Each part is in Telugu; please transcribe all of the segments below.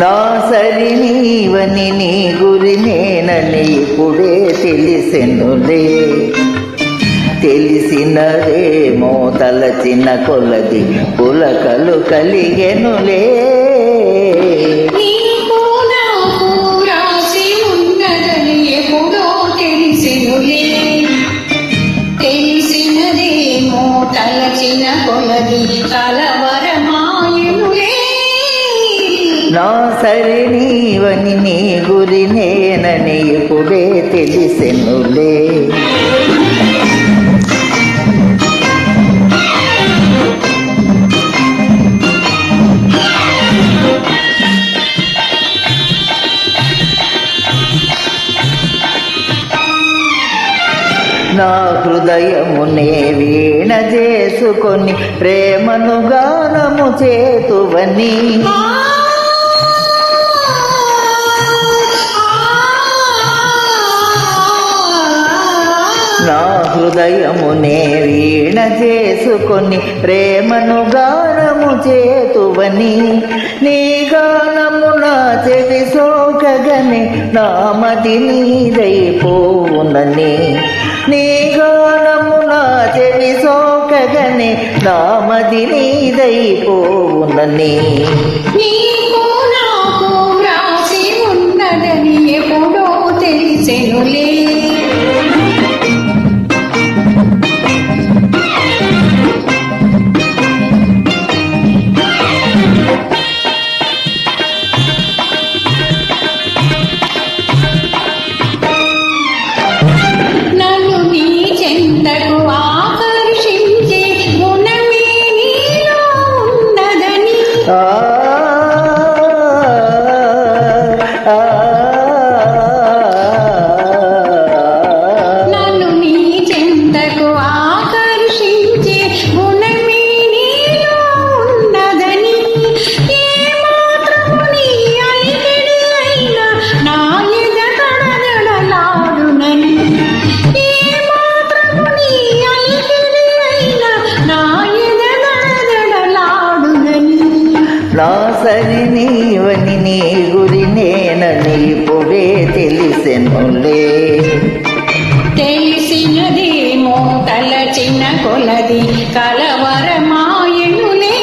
నా సరి నీవని నీ గురి నేనని ఇప్పుడే తెలిసెనులే. తెలిసినదేమో తలచిన కొలది పులకలు కలిగెనులే. తెలిసినదేమో తలచిన కొలది కలవరమాయనులే. నా సరి నీవని నీ గురి నేనని ఇప్పుడే తెలిసెనులే. నా హృదయమునే వీణ చేసుకొని ప్రేమను గానము చేతువని. నా హృదయమునే వీణ చేసుకొని ప్రేమను గానము చేతువని. నీ గానము నా చెవి సోకగని నా మది నీదైపోవునని. నీ గానము నా చెవి సోకగని నా మది నీదైపోవునని. నీకు నాకు రాసి ఉన్నదని ఎప్పుడో తెలిసెనులే. నన్ను నీ చెంతకు ఆకర్షించే గుణమే నీలో ఉన్నదని. ఏ మాత్రము నీ అలికిడి అయినా నా ఎద కడగడలాడునని. ఏ మాత్రము నీ అలికిడి అయినా నా ఎద కడగడలాడునని. నా సరి నీవని నీ గురి నేనని ఇప్పుడే తెలిసెనులే. తెలిసినదేమో తలచిన కొలది కలవరమాయనులే.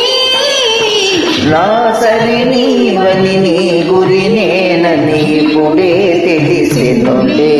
నా సరి నీవని నీ గురి నేనని ఇప్పుడే తెలిసెనులే.